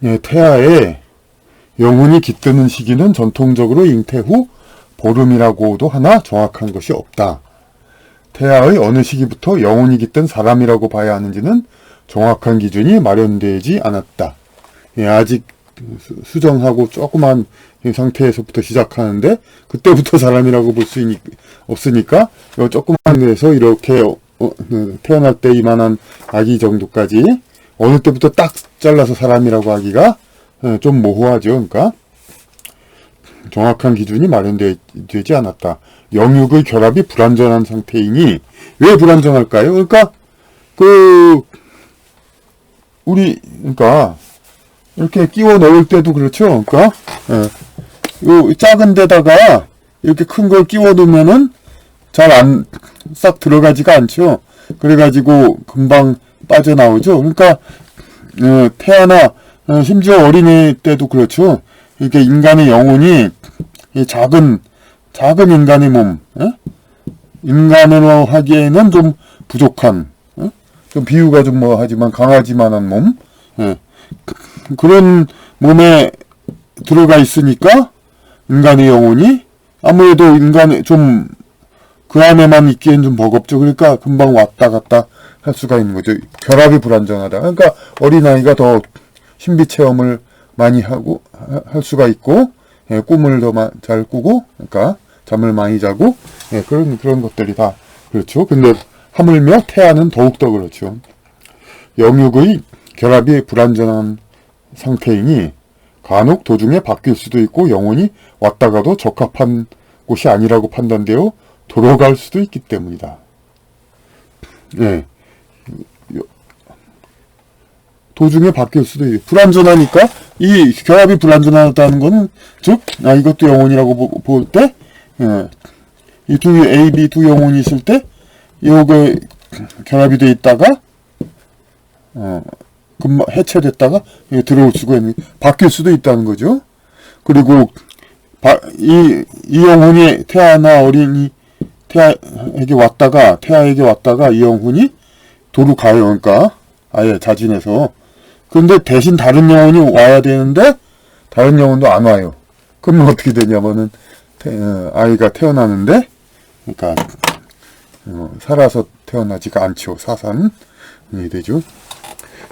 예, 태아의 영혼이 깃드는 시기는 전통적으로 잉태 후 보름이라고도 하나 정확한 것이 없다. 태아의 어느 시기부터 영혼이 깃든 사람이라고 봐야 하는지는 정확한 기준이 마련되지 않았다. 예, 아직 수정하고 조그만 상태에서부터 시작하는데 그때부터 사람이라고 볼 수 없으니까 이 조그만 데서 이렇게 태어날 때 이만한 아기 정도까지 어느 때부터 딱 잘라서 사람이라고 하기가 좀 모호하죠. 그러니까 정확한 기준이 마련되지 않았다. 영육의 결합이 불완전한 상태이니 왜 불완전할까요? 그러니까 그러니까 이렇게 끼워 넣을 때도 그렇죠. 그러니까 요 작은 데다가 이렇게 큰 걸 끼워 넣으면은 잘 싹 들어가지가 않죠. 그래가지고 금방 빠져나오죠. 그러니까 태아나 심지어 어린이 때도 그렇죠. 이렇게 인간의 영혼이 작은 인간의 몸, 인간으로 하기에는 좀 부족한, 좀 비유가 좀 하지만 강하지만한 몸, 그런 몸에 들어가 있으니까 인간의 영혼이 아무래도 인간의 좀 그 안에만 있기엔 좀 버겁죠. 그러니까 금방 왔다 갔다 할 수가 있는 거죠. 결합이 불완전하다. 그러니까 어린아이가 더 신비 체험을 많이 하고 할 수가 있고, 꿈을 더 잘 꾸고, 그러니까 잠을 많이 자고, 그런 것들이 다 그렇죠. 근데 하물며 태아는 더욱더 그렇죠. 영육의 결합이 불완전한 상태이니 간혹 도중에 바뀔 수도 있고 영혼이 왔다가도 적합한 곳이 아니라고 판단되어 돌아갈 수도 있기 때문이다. 도중에 바뀔 수도 있고 불완전하니까 이 결합이 불완전하다는 거는 즉 이것도 영혼이라고 볼 때 이 두 A, B 두 영혼이 있을 때 요거 결합이 돼 있다가 금방 해체됐다가 들어올 수가 있는 바뀔 수도 있다는 거죠. 그리고 이 영혼이 태아나 어린이 태아에게 왔다가 이 영혼이 도로 가요. 그러니까 아예 자진해서. 근데 대신 다른 영혼이 와야 되는데 다른 영혼도 안 와요. 그러면 어떻게 되냐면은 아이가 태어나는데 그러니까 살아서 태어나지가 않죠. 사산이 되죠.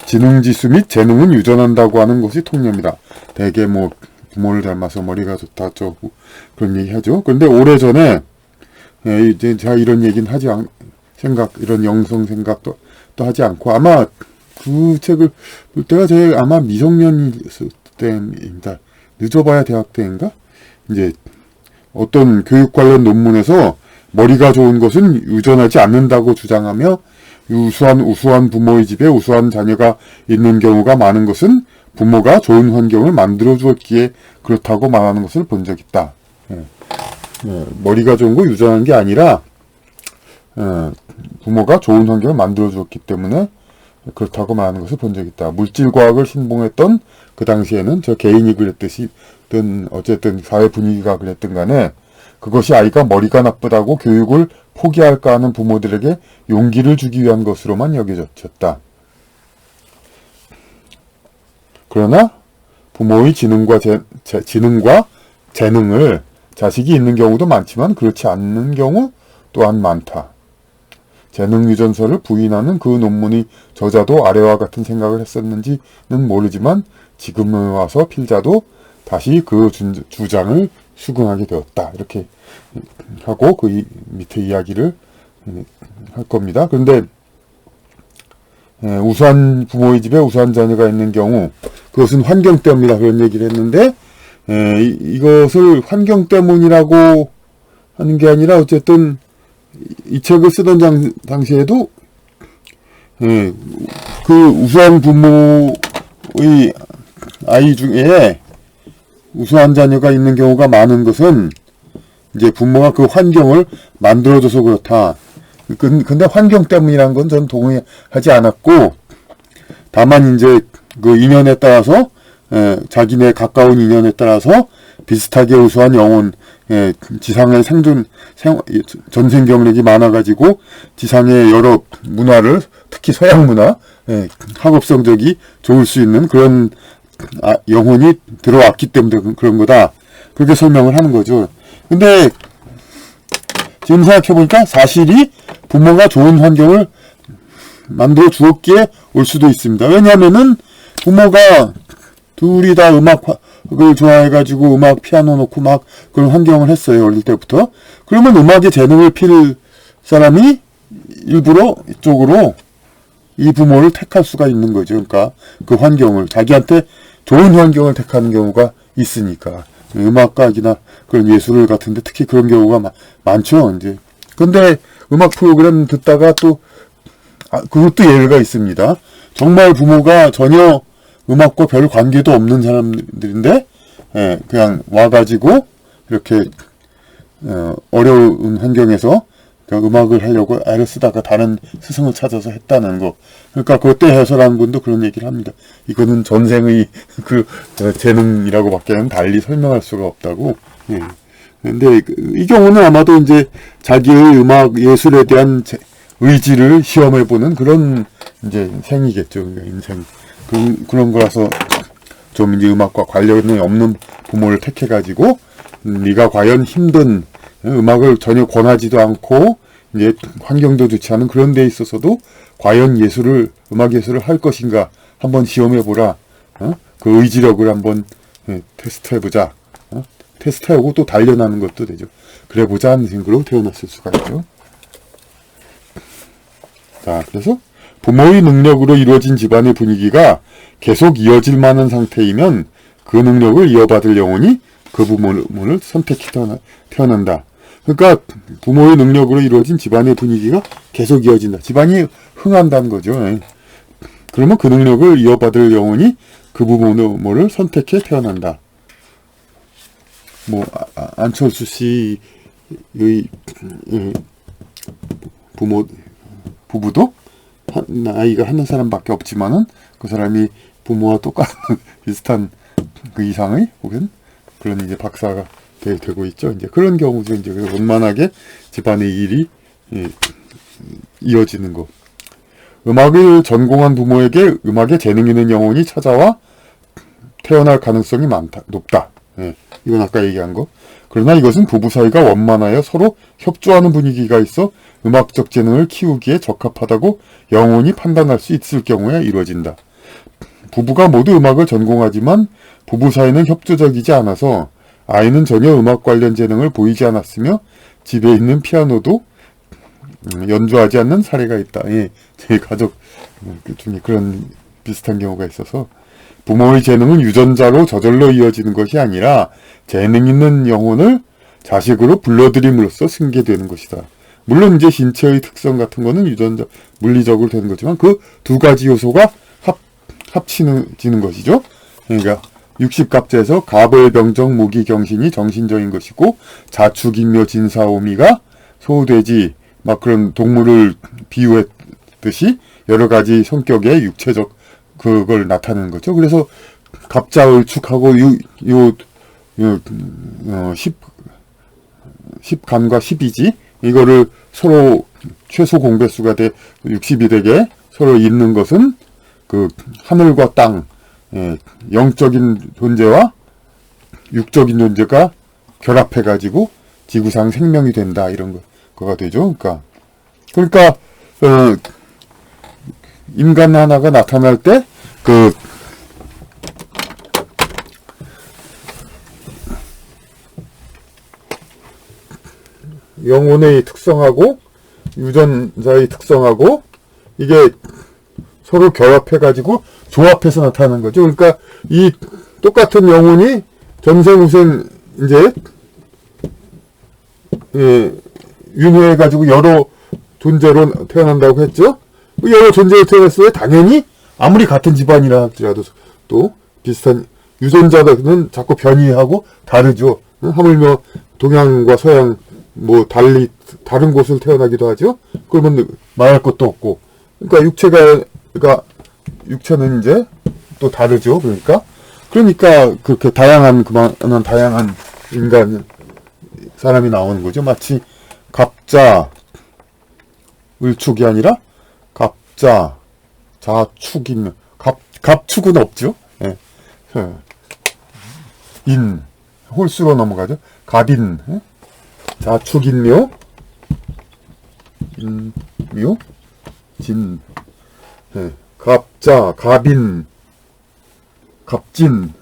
지능지수 및 재능은 유전한다고 하는 것이 통념이다. 대개 부모를 닮아서 머리가 좋다 그런 얘기 하죠. 그런데 오래전에 이제 제가 이런 얘기는 이런 영성 생각도 또 하지 않고 아마 그 책을 볼 때가 제가 아마 미성년이었을 때입니다. 늦어봐야 대학 때인가? 이제 어떤 교육 관련 논문에서 머리가 좋은 것은 유전하지 않는다고 주장하며 우수한 부모의 집에 우수한 자녀가 있는 경우가 많은 것은 부모가 좋은 환경을 만들어 주었기에 그렇다고 말하는 것을 본 적 있다. 머리가 좋은 거 유전한 게 아니라 부모가 좋은 환경을 만들어 주었기 때문에 그렇다고 말하는 것을 본 적 있다. 물질과학을 신봉했던 그 당시에는 저 개인이 그랬듯이든 어쨌든 사회 분위기가 그랬든 간에 그것이 아이가 머리가 나쁘다고 교육을 포기할까 하는 부모들에게 용기를 주기 위한 것으로만 여겨졌다. 그러나 부모의 지능과 재능을 자식이 있는 경우도 많지만 그렇지 않는 경우 또한 많다. 재능 유전서를 부인하는 그 논문의 저자도 아래와 같은 생각을 했었는지는 모르지만 지금에 와서 필자도 다시 그 주장을 수긍하게 되었다. 이렇게 하고 그 밑에 이야기를 할 겁니다. 그런데 우수한 부모의 집에 우수한 자녀가 있는 경우 그것은 환경 때문이다 그런 얘기를 했는데 이것을 환경 때문이라고 하는 게 아니라 어쨌든 이 책을 쓰던 당시에도 그 우수한 부모의 아이 중에 우수한 자녀가 있는 경우가 많은 것은 이제 부모가 그 환경을 만들어줘서 그렇다. 근데 환경 때문이라는 건 전 동의하지 않았고, 다만 이제 그 인연에 따라서, 자기네 가까운 인연에 따라서 비슷하게 우수한 영혼, 지상의 전생 경력이 많아가지고 지상의 여러 문화를, 특히 서양 문화, 학업 성적이 좋을 수 있는 그런 영혼이 들어왔기 때문에 그런 거다. 그렇게 설명을 하는 거죠. 근데 지금 생각해보니까 사실이 부모가 좋은 환경을 만들어 주었기에 올 수도 있습니다. 왜냐하면은 부모가 둘이 다 음악을 좋아해가지고 음악 피아노 놓고 막 그런 환경을 했어요. 어릴 때부터. 그러면 음악에 재능을 필 사람이 일부러 이쪽으로 이 부모를 택할 수가 있는 거죠. 그러니까 그 환경을 자기한테 좋은 환경을 택하는 경우가 있으니까 음악학이나 그런 예술 같은데 특히 그런 경우가 많죠. 이제 근데 음악 프로그램 듣다가 또 그것도 예외가 있습니다. 정말 부모가 전혀 음악과 별 관계도 없는 사람들인데 그냥 와가지고 이렇게 어려운 환경에서 음악을 하려고 애를 쓰다가 다른 스승을 찾아서 했다는 거. 그러니까 그때 해설하는 분도 그런 얘기를 합니다. 이거는 전생의 그 재능이라고밖에는 달리 설명할 수가 없다고. 예. 근데 이 경우는 아마도 이제 자기의 음악 예술에 대한 의지를 시험해보는 그런 이제 생이겠죠. 그러니까 인생. 그런 거라서 좀 이제 음악과 관련이 없는 부모를 택해가지고 네가 과연 힘든 음악을 전혀 권하지도 않고 이제 환경도 좋지 않은 그런 데 있어서도 과연 음악 예술을 할 것인가 한번 시험해보라. 그 의지력을 한번 테스트해보자. 테스트하고 또 단련하는 것도 되죠. 그래보자 하는 생각으로 태어났을 수가 있죠. 자, 그래서 부모의 능력으로 이루어진 집안의 분위기가 계속 이어질 만한 상태이면 그 능력을 이어받을 영혼이 그 부모를 선택해 태어난다. 그러니까 부모의 능력으로 이루어진 집안의 분위기가 계속 이어진다. 집안이 흥한다는 거죠. 그러면 그 능력을 이어받을 영혼이 그 부모를 선택해 태어난다. 안철수 씨의 부부도 나이가 한 사람밖에 없지만은 그 사람이 부모와 똑같은 비슷한 그 이상의 혹은 그런 이제 박사가 되고 있죠. 이제 그런 경우도 이제 원만하게 집안의 일이 이어지는 거. 음악을 전공한 부모에게 음악에 재능 있는 영혼이 찾아와 태어날 가능성이 높다. 이건 아까 얘기한 거. 그러나 이것은 부부 사이가 원만하여 서로 협조하는 분위기가 있어 음악적 재능을 키우기에 적합하다고 영혼이 판단할 수 있을 경우에 이루어진다. 부부가 모두 음악을 전공하지만 부부 사이는 협조적이지 않아서 아이는 전혀 음악 관련 재능을 보이지 않았으며 집에 있는 피아노도 연주하지 않는 사례가 있다. 제 가족 중에 그런 비슷한 경우가 있어서 부모의 재능은 유전자로 저절로 이어지는 것이 아니라 재능 있는 영혼을 자식으로 불러들임으로써 승계되는 것이다. 물론 이제 신체의 특성 같은 거는 유전자 물리적으로 되는 거지만 그 두 가지 요소가 합치는 것이죠. 그러니까 60갑자에서 가벌병정 모기경신이 정신적인 것이고 자축인묘 진사오미가 소돼지 막 그런 동물을 비유했듯이 여러 가지 성격의 육체적 그걸 나타내는 거죠. 그래서 갑자을축하고 10간과 12지 이거를 서로 최소 공배수가 60이 되게 서로 잇는 것은 그 하늘과 땅 영적인 존재와 육적인 존재가 결합해가지고 지구상 생명이 된다 이런 거가 되죠. 그러니까 인간 하나가 나타날 때 그 영혼의 특성하고 유전자의 특성하고 이게 서로 결합해가지고 조합해서 나타나는 거죠. 그러니까 이 똑같은 영혼이 전생후생 이제 융해가지고 여러 존재로 태어난다고 했죠. 여러 존재로 태어났을 때 당연히 아무리 같은 집안이라 할지라도 또 비슷한 유전자는 자꾸 변이하고 다르죠. 하물며 동양과 서양 달리 다른 곳을 태어나기도 하죠. 그러면 말할 것도 없고. 그러니까 육체는 이제 또 다르죠. 그러니까 그렇게 그만한 다양한 인간 사람이 나오는 거죠. 마치 갑자 을축이 아니라 갑자 자축이면 갑축은 없죠. 인, 홀수로 넘어가죠. 갑인, 자축인묘, 인묘, 진, 갑자, 갑인, 갑진,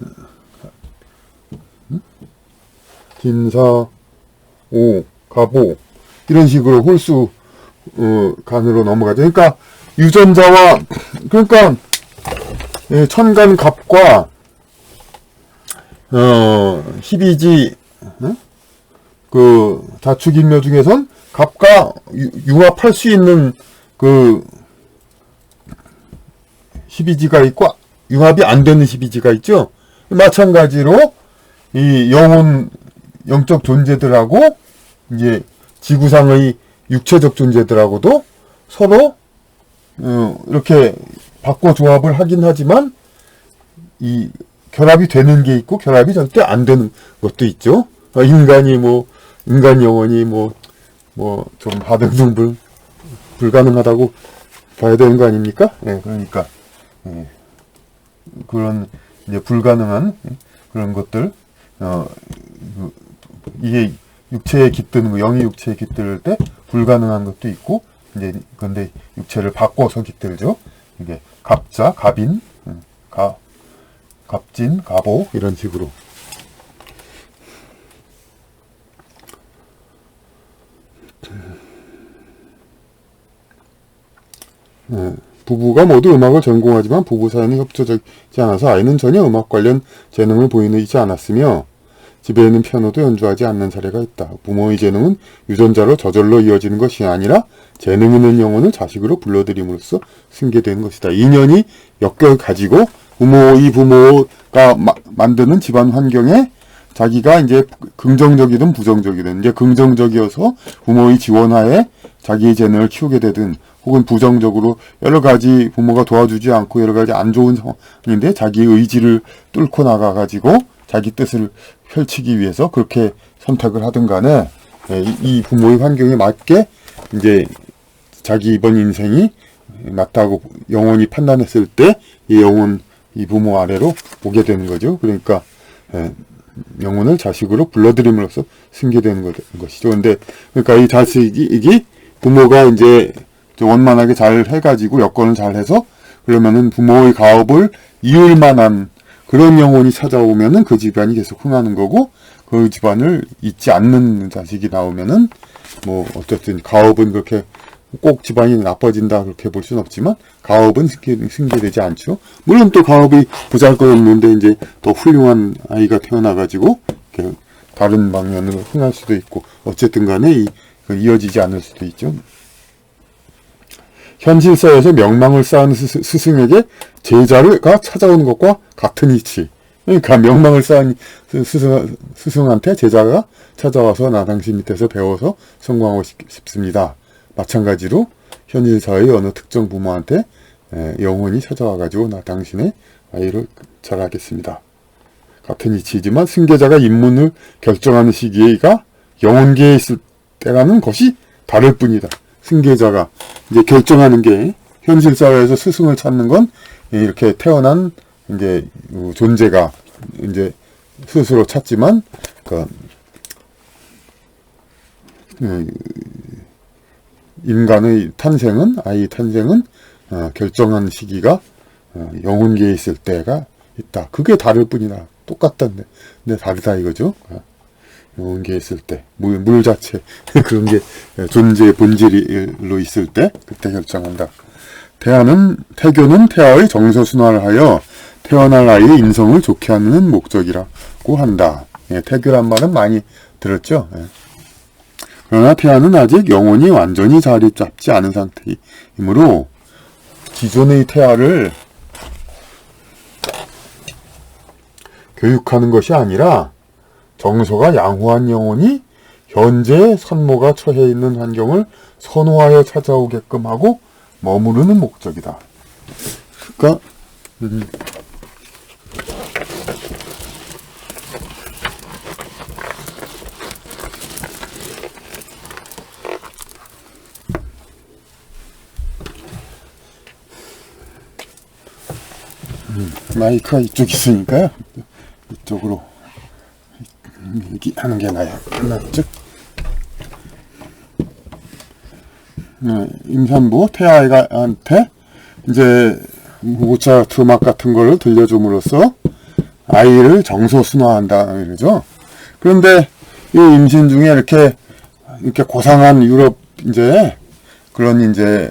진사, 오, 갑오, 이런 식으로 홀수 간으로 넘어가죠. 그러니까 유전자와, 그러니까 천간 갑과 희비지 그 자축인묘 중에선 갑과 융합할 수 있는 그 희비지가 있고 융합이 안 되는 희비지가 있죠. 마찬가지로 이 영적 존재들하고 이제 지구상의 육체적 존재들하고도 서로 이렇게 바꿔 조합을 하긴 하지만 이 결합이 되는 게 있고 결합이 절대 안 되는 것도 있죠. 인간 영혼이 좀 하등등 불가능하다고 봐야 되는 거 아닙니까? 그러니까 그런 이제 불가능한 그런 것들 이게 육체에 깃드는 영이 육체에 깃들 때 불가능한 것도 있고 이제 근데 육체를 바꿔서 깃들죠. 이게 갑자, 갑인, 갑진, 갑오 이런 식으로. 부부가 모두 음악을 전공하지만 부부 사이는 협조적이지 않아서 아이는 전혀 음악 관련 재능을 보이지 않았으며 집에는 피아노도 연주하지 않는 사례가 있다. 부모의 재능은 유전자로 저절로 이어지는 것이 아니라 재능 있는 영혼을 자식으로 불러들임으로써 승계되는 것이다. 인연이 엮여 가지고 부모가 만드는 집안 환경에 자기가 이제 긍정적이든 부정적이든 이제 긍정적이어서 부모의 지원하에 자기의 재능을 키우게 되든 혹은 부정적으로 여러 가지 부모가 도와주지 않고 여러 가지 안 좋은 상황인데 자기의 의지를 뚫고 나가가지고 자기 뜻을 펼치기 위해서 그렇게 선택을 하든 간에 이 부모의 환경에 맞게 이제 자기 이번 인생이 맞다고 영혼이 판단했을 때 이 부모 아래로 오게 되는 거죠. 그러니까 영혼을 자식으로 불러들임으로써 승계되는 것이죠. 근데 그러니까 이 자식이 부모가 이제 원만하게 잘 해가지고 여건을 잘 해서 그러면은 부모의 가업을 이을 만한 그런 영혼이 찾아오면은 그 집안이 계속 흥하는 거고 그 집안을 잊지 않는 자식이 나오면은 어쨌든 가업은 그렇게 꼭 집안이 나빠진다 그렇게 볼 수는 없지만 가업은 승계되지 않죠. 물론 또 가업이 보잘것없는데 이제 더 훌륭한 아이가 태어나가지고 다른 방면으로 흥할 수도 있고 어쨌든 간에 이어지지 않을 수도 있죠. 현실사에서 명망을 쌓은 스승에게 제자가 찾아오는 것과 같은 이치. 그러니까 명망을 쌓은 스승한테 제자가 찾아와서 나 당신 밑에서 배워서 성공하고 싶습니다. 마찬가지로 현실사의 어느 특정 부모한테 영혼이 찾아와가지고 나 당신의 아이를 잘하겠습니다. 같은 이치이지만 승계자가 인문을 결정하는 시기가 영혼계에 있을 때라는 것이 다를 뿐이다. 승계자가 이제 결정하는 게 현실 사회에서 스승을 찾는 건 이렇게 태어난 이제 존재가 이제 스스로 찾지만 인간의 아이 탄생은 결정한 시기가 영혼계에 있을 때가 있다. 그게 다를 뿐이다. 똑같던데 근데 다르다 이거죠. 영혼계에 있을 때 물 자체 그런 게 존재의 본질로 있을 때 그때 결정한다. 태교는 태아의 정서순환을 하여 태어날 아이의 인성을 좋게 하는 목적이라고 한다. 태교란 말은 많이 들었죠. 그러나 태아는 아직 영혼이 완전히 자리 잡지 않은 상태이므로 기존의 태아를 교육하는 것이 아니라 정서가 양호한 영혼이 현재 산모가 처해 있는 환경을 선호하여 찾아오게끔 하고 머무르는 목적이다. 그러니까 마이크가 이쪽 있으니까요. 이쪽으로 얘기하는 게 낫죠. 임산부 태아한테 이제 모차르트 음악 같은 거를 들려줌으로써 아이를 정서 순화한다 이러죠. 그런데 이 임신 중에 이렇게 고상한 유럽 이제 그런 이제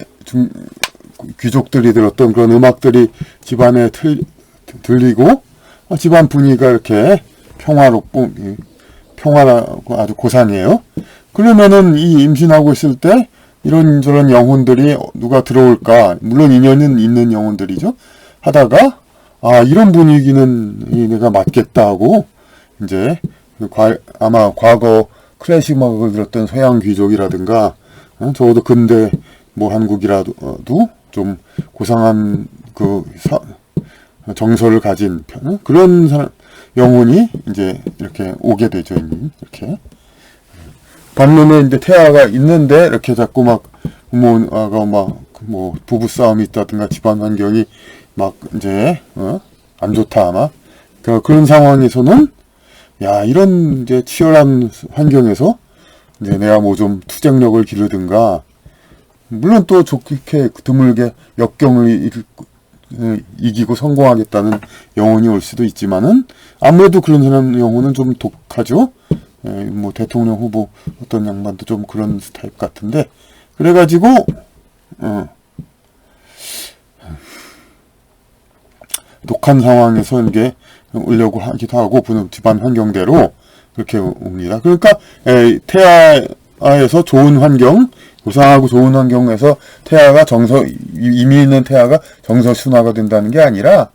귀족들이 들었던 그런 음악들이 집안에 들리고 집안 분위기가 이렇게 평화롭고 아주 고상해요. 그러면은 이 임신하고 있을 때 이런저런 영혼들이 누가 들어올까, 물론 인연은 있는 영혼들이죠. 하다가 이런 분위기는 내가 맞겠다 하고 이제 아마 과거 클래식 음악을 들었던 서양 귀족이라든가 적어도 근대 뭐 한국이라도 좀 고상한 그 정서를 가진 그런 사람 영혼이 이제 이렇게 오게 되죠. 이렇게 반면에 이제 태아가 있는데 이렇게 자꾸 막 부모가 막 뭐 부부 싸움이 있다든가 집안 환경이 막 이제 안 좋다 막 그런 상황에서는 이런 이제 치열한 환경에서 이제 내가 뭐 좀 투쟁력을 기르든가 물론 또 좋게 드물게 역경을 이기고 성공하겠다는 영혼이 올 수도 있지만은 아무래도 그런 사람 영혼은 좀 독하죠. 뭐 대통령 후보 어떤 양반도 좀 그런 타입 같은데 그래가지고 독한 상황에서 이게 오려고 하기도 하고 집안 환경대로 그렇게 옵니다. 그러니까 태아에서 좋은 환경, 고상하고 좋은 환경에서 이미 있는 태아가 정서 순화가 된다는 게 아니라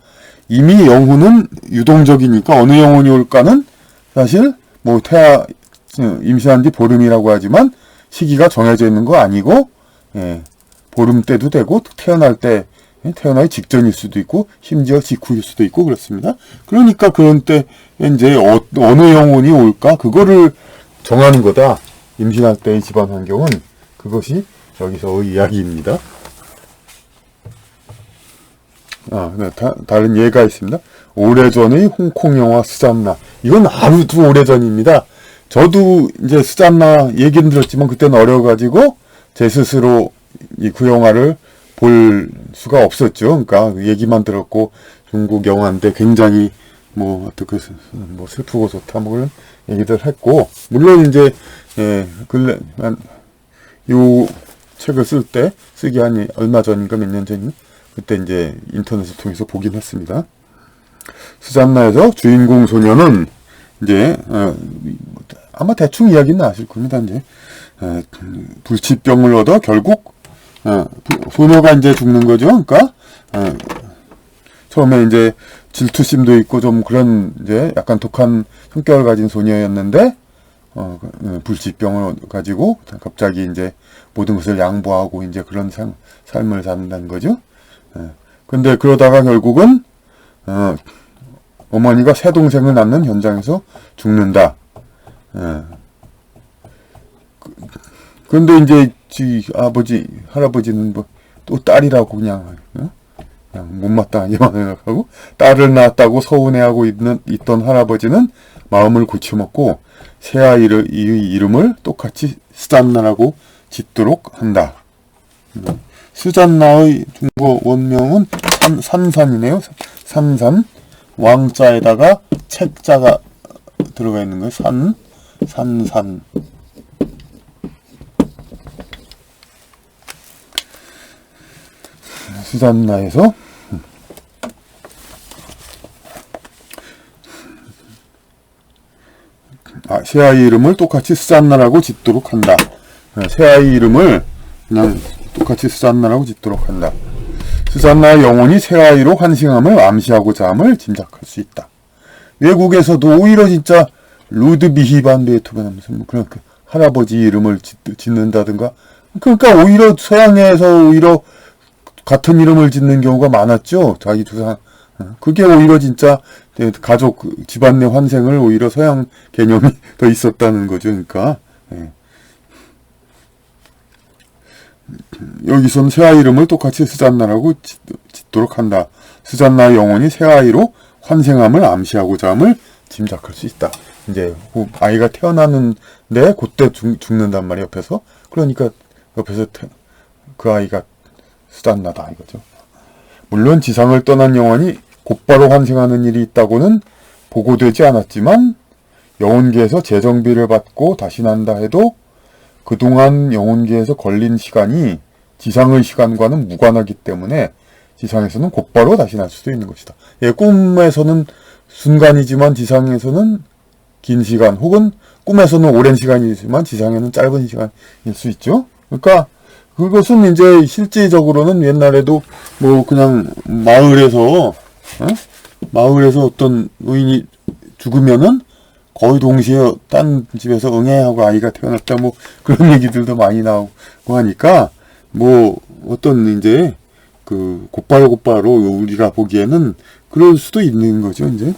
이미 영혼은 유동적이니까 어느 영혼이 올까는 사실 뭐 임신한 지 보름이라고 하지만 시기가 정해져 있는 거 아니고 보름 때도 되고 태어나기 직전일 수도 있고 심지어 직후일 수도 있고 그렇습니다. 그러니까 그런 때 이제 어느 영혼이 올까 그거를 정하는 거다. 임신할 때의 집안 환경은 그것이 여기서의 이야기입니다. 다른 예가 있습니다. 오래전의 홍콩 영화 스잔나. 이건 아주 오래전입니다. 저도 이제 스잔나 얘기는 들었지만 그때는 어려가지고 제 스스로 그 영화를 볼 수가 없었죠. 그러니까 얘기만 들었고 중국 영화인데 굉장히 뭐 슬프고 좋다 뭐 그런 얘기들 했고 물론 이제 근래 요 책을 쓰기 한 얼마 전인가 몇 년 전인가 그때 이제 인터넷을 통해서 보긴 했습니다. 스잔나에서 주인공 소녀는 이제 아마 대충 이야기는 아실 겁니다. 이제 불치병을 얻어 결국 소녀가 이제 죽는 거죠. 그러니까 처음에 이제 질투심도 있고 좀 그런 이제 약간 독한 성격을 가진 소녀였는데 불치병을 가지고 갑자기 이제 모든 것을 양보하고 이제 그런 삶을 산다는 거죠. 근데 그러다가 결국은 어머니가 새 동생을 낳는 현장에서 죽는다. 그런데 이제 할아버지는 뭐 또 딸이라고 그냥 못마땅하게만 생각하고 딸을 낳았다고 서운해하고 있던 할아버지는 마음을 고쳐먹고 새 아이의 이름을 똑같이 스잔나라고 짓도록 한다. 스잔나의 중국어 원명은 산산이네요. 산산. 왕자에다가 책자가 들어가 있는 거예요. 산산. 스잔나에서 새아이 이름을 똑같이 스잔나라고 짓도록 한다. 새아이 이름을 그냥 똑같이 스잔나라고 짓도록 한다. 스잔나의 영혼이 새아이로 환생함을 암시하고자 함을 짐작할 수 있다. 외국에서도 오히려 진짜 루드비히 반 베토벤 하면서 뭐 그런 할아버지 이름을 짓는다든가 그러니까 오히려 서양에서 오히려 같은 이름을 짓는 경우가 많았죠. 자기 조상. 그게 오히려 진짜 가족 집안 내 환생을 오히려 서양 개념이 더 있었다는 거죠. 그러니까 여기서는 새아이 이름을 똑같이 스잔나라고 짓도록 한다. 스잔나의 영혼이 새아이로 환생함을 암시하고자 함을 짐작할 수 있다. 이제 아이가 태어나는데 그때 죽는단 말이에요. 옆에서. 그러니까 옆에서 그 아이가 스잔나다 이거죠. 물론 지상을 떠난 영혼이 곧바로 환생하는 일이 있다고는 보고되지 않았지만 영혼계에서 재정비를 받고 다시 난다 해도 그동안 영혼계에서 걸린 시간이 지상의 시간과는 무관하기 때문에 지상에서는 곧바로 다시 날 수도 있는 것이다. 예, 꿈에서는 순간이지만 지상에서는 긴 시간, 혹은 꿈에서는 오랜 시간이지만 지상에는 짧은 시간일 수 있죠. 그러니까 그것은 이제 실질적으로는 옛날에도 뭐 그냥 마을에서 어떤 노인이 죽으면은 거의 동시에 딴 집에서 응애하고 아이가 태어났다 뭐 그런 얘기들도 많이 나오고 하니까 뭐 어떤 이제 그 곧바로 우리가 보기에는 그럴 수도 있는 거죠. 이제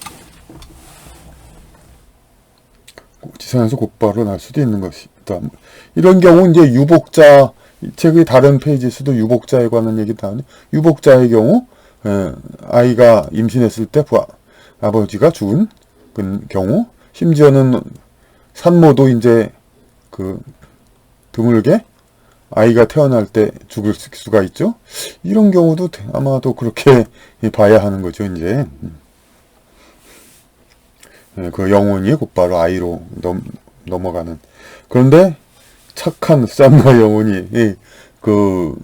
지상에서 곧바로 날 수도 있는 것이다. 이런 경우 이제 유복자, 책의 다른 페이지에서도 유복자에 관한 얘기 나오네. 유복자의 경우 아이가 임신했을 때 아버지가 죽은 경우, 심지어는 산모도 이제 그 드물게 아이가 태어날 때 죽을 수가 있죠. 이런 경우도 아마도 그렇게 봐야 하는 거죠. 이제 그 영혼이 곧바로 아이로 넘어가는. 그런데 착한 스잔나 영혼이 그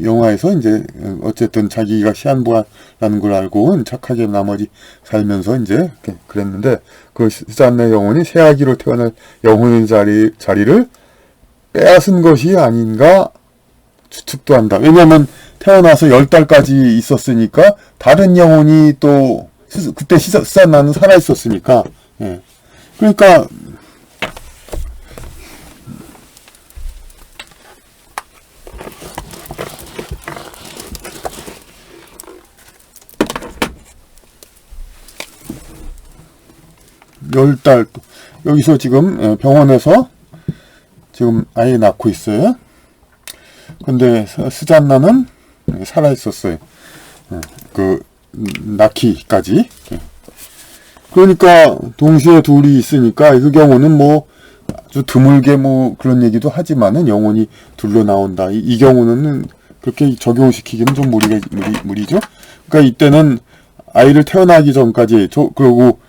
영화에서 이제 어쨌든 자기가 시한부하라는 걸 알고 착하게 나머지 살면서 이제 그랬는데 그 스잔나 영혼이 새아기로 태어날 영혼의 자리를 빼앗은 것이 아닌가 추측도 한다. 왜냐하면 태어나서 10달까지 있었으니까 다른 영혼이 또 그때 스잔나는 살아있었으니까. 예. 그러니까 10달 여기서 지금 병원에서 지금 아이 낳고 있어요. 근데 스잔나는 살아있었어요. 그 낳기까지. 그러니까 동시에 둘이 있으니까 그 경우는 뭐 아주 드물게 뭐 그런 얘기도 하지만은 영혼이 둘로 나온다. 이 경우는 그렇게 적용시키기는 좀 무리죠. 그러니까 이때는 아이를 태어나기 전까지 그리고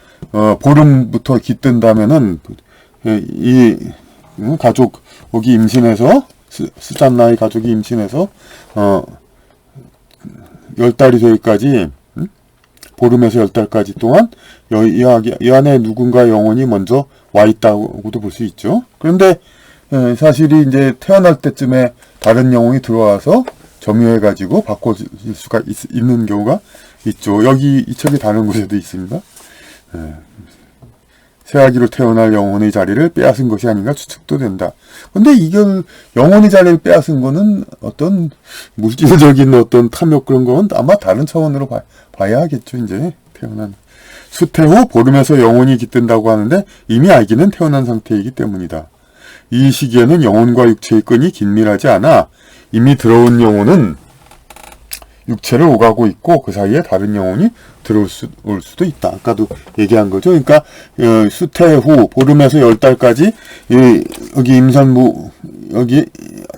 보름부터 깃든다면은 이 가족 여기 임신해서 스잔나의 가족이 임신해서 10달이 되기까지 보름에서 10달까지 동안 이 안에 누군가 영혼이 먼저 와 있다고도 볼 수 있죠. 그런데 사실이 이제 태어날 때쯤에 다른 영혼이 들어와서 점유해가지고 바꿔줄 수가 있는 경우가 있죠. 여기 이 책이 다른 곳에도 있습니다. 새아기로 태어날 영혼의 자리를 빼앗은 것이 아닌가 추측도 된다. 근데 이걸 영혼의 자리를 빼앗은 거는 어떤 물질적인 어떤 탐욕 그런 건 아마 다른 차원으로 봐야 하겠죠. 이제 태어난 수태 후 보름에서 영혼이 깃든다고 하는데 이미 아기는 태어난 상태이기 때문이다. 이 시기에는 영혼과 육체의 끈이 긴밀하지 않아 이미 들어온 영혼은 육체를 오가고 있고 그 사이에 다른 영혼이 들어올 수도 있다. 아까도 얘기한 거죠. 그러니까 수태 후 보름에서 10달까지 여기 임산부 여기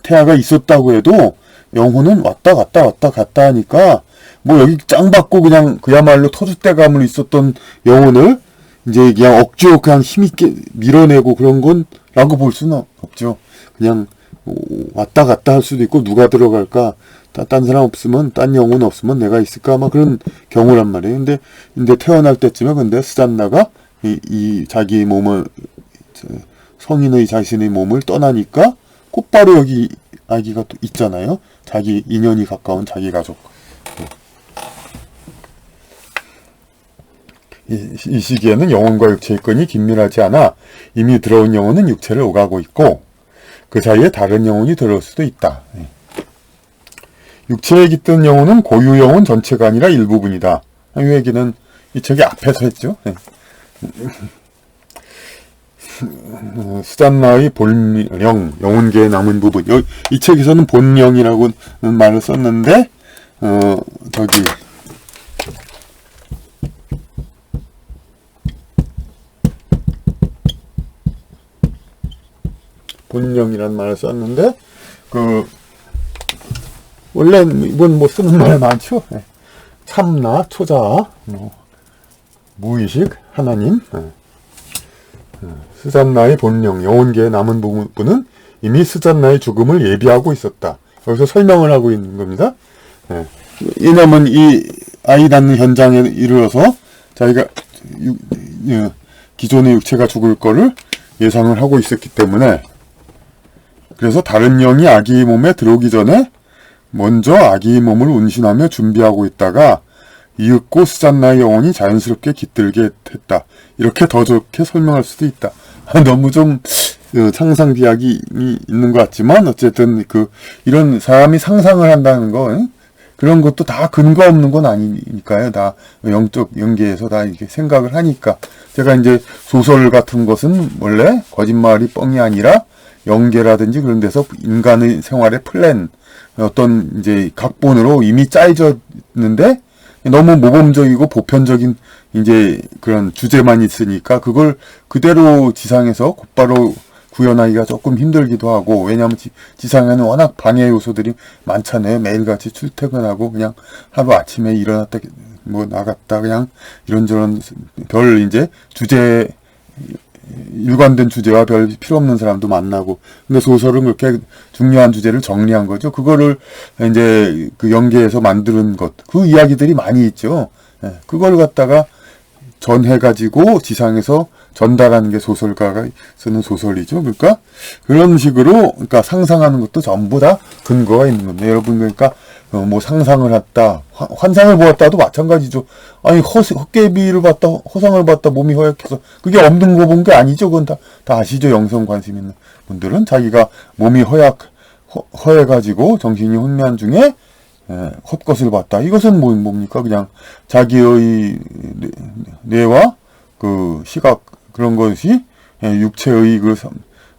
태아가 있었다고 해도 영혼은 왔다 갔다 하니까 뭐 여기 짱 받고 그냥 그야말로 터줏대감을 있었던 영혼을 이제 그냥 억지로 그냥 힘있게 밀어내고 그런 건 라고 볼 수는 없죠. 그냥 왔다 갔다 할 수도 있고 누가 들어갈까 딴 사람 없으면 딴 영혼 없으면 내가 있을까 아마 그런 경우란 말이에요. 근데 태어날 때쯤에 근데 스잔나가 이 자기 몸을 성인의 자신의 몸을 떠나니까 곧바로 여기 아기가 또 있잖아요. 자기 인연이 가까운 자기 가족. 이 시기에는 영혼과 육체의 끈이 긴밀하지 않아 이미 들어온 영혼은 육체를 오가고 있고 그 사이에 다른 영혼이 들어올 수도 있다. 육체에 깃든 영혼은 고유 영혼 전체가 아니라 일부분이다. 이 얘기는 이 책이 앞에서 했죠. 스잔나의 본령, 영혼계에 남은 부분. 이 책에서는 본령이라고 말을 썼는데, 저기, 본령이라는 말을 썼는데, 원래 이건 뭐 쓰는 말 많죠? 참나, 초자, 무의식, 하나님. 스잔나의 본령, 영혼계에 남은 부분은 이미 스잔나의 죽음을 예비하고 있었다. 여기서 설명을 하고 있는 겁니다. 왜냐면 이 아이 낳는 현장에 이르러서 자기가 기존의 육체가 죽을 거를 예상을 하고 있었기 때문에, 그래서 다른 영이 아기의 몸에 들어오기 전에 먼저 아기의 몸을 운신하며 준비하고 있다가 이윽고 스잔나의 영혼이 자연스럽게 깃들게 했다. 이렇게 더 좋게 설명할 수도 있다. 너무 좀 상상 비약이 있는 것 같지만, 어쨌든 이런 사람이 상상을 한다는 거, 그런 것도 다 근거 없는 건 아니니까요. 다 영적 연계에서 다 이렇게 생각을 하니까. 제가 이제 소설 같은 것은 원래 거짓말이 뻥이 아니라 연계라든지 그런 데서 인간의 생활의 플랜, 어떤 이제 각본으로 이미 짜여졌는데 너무 모범적이고 보편적인 이제 그런 주제만 있으니까 그걸 그대로 지상에서 곧바로 구현하기가 조금 힘들기도 하고, 왜냐하면 지상에는 워낙 방해 요소들이 많잖아요. 매일같이 출퇴근하고 그냥 하루 아침에 일어났다 뭐 나갔다 그냥 이런저런 별 이제 주제, 일관된 주제와 별 필요 없는 사람도 만나고. 근데 소설은 그렇게 중요한 주제를 정리한 거죠. 그거를 이제 연계해서 만드는 것, 그 이야기들이 많이 있죠. 그걸 갖다가 전해가지고 지상에서 전달하는 게 소설가가 쓰는 소설이죠. 그러니까 그런 식으로, 그러니까 상상하는 것도 전부 다 근거가 있는 겁니다. 여러분, 그러니까 뭐 상상을 했다, 환상을 보았다도 마찬가지죠. 아니 헛개비를 봤다, 호상을 봤다, 몸이 허약해서 그게 없는 거 본 게 아니죠. 그건 다 아시죠. 영성 관심 있는 분들은 자기가 몸이 허해가지고 정신이 혼미한 중에 헛것을 봤다. 이것은 뭡니까? 그냥 자기의 뇌와 그 시각 그런 것이 육체의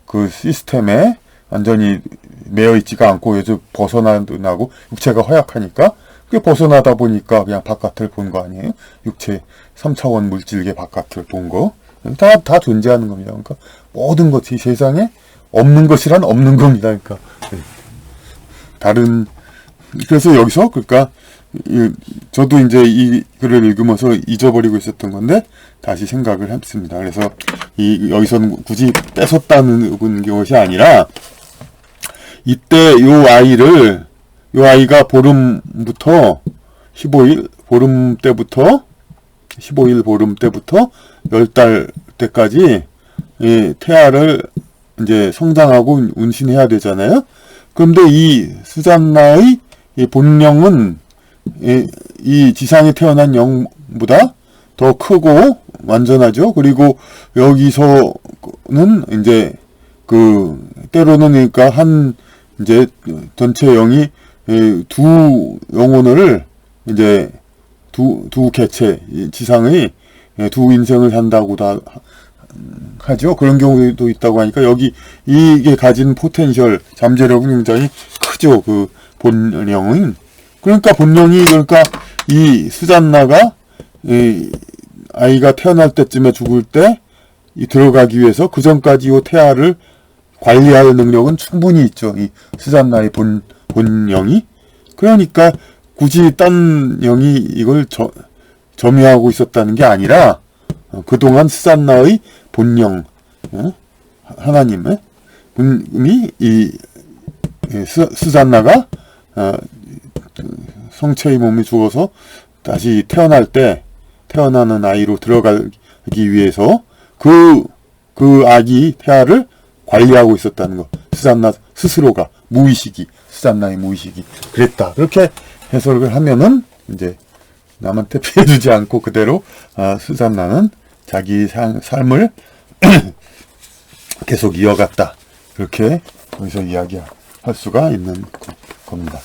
그 시스템에 완전히 매여 있지가 않고 요즘 벗어나고 육체가 허약하니까 그게 벗어나다 보니까 그냥 바깥을 본 거 아니에요? 육체 3차원 물질계 바깥을 본 거. 다 존재하는 겁니다. 그러니까 모든 것이 세상에 없는 것이란 없는 겁니다. 그러니까 그래서 여기서, 그러니까 저도 이제 이 글을 읽으면서 잊어버리고 있었던 건데 다시 생각을 했습니다. 그래서 여기서는 굳이 뺏었다는 것이 아니라, 이때 요 아이가 보름부터 15일 보름 때부터 10달 때까지 태아를 이제 성장하고 운신해야 되잖아요. 그런데 이 스잔나의 이 본령은 이 지상에 태어난 영보다 더 크고 완전하죠. 그리고 여기서는 이제 때로는 그러니까 이제 전체 영이 두 영혼을 이제 두 개체, 지상의 두 인생을 산다고 다 하죠. 그런 경우도 있다고 하니까 이게 가진 포텐셜, 잠재력은 굉장히 크죠. 그 본령은. 그러니까 이 스잔나가 아이가 태어날 때쯤에 죽을 때 들어가기 위해서 그 전까지 이 태아를 관리할 능력은 충분히 있죠. 이 스잔나의 본령이. 그러니까 굳이 딴 영이 이걸 점유하고 있었다는 게 아니라 그동안 스잔나의 본령, 하나님의 분이 스잔나가 성체의 몸이 죽어서 다시 태어나는 아이로 들어가기 위해서 그 아기 태아를 관리하고 있었다는 거. 스잔나 스스로가 스잔나의 무의식이 그랬다. 그렇게 해석을 하면은 이제 남한테 피해주지 않고 그대로 스잔나는 자기 삶을 계속 이어갔다. 그렇게 여기서 이야기할 수가 있는 겁니다.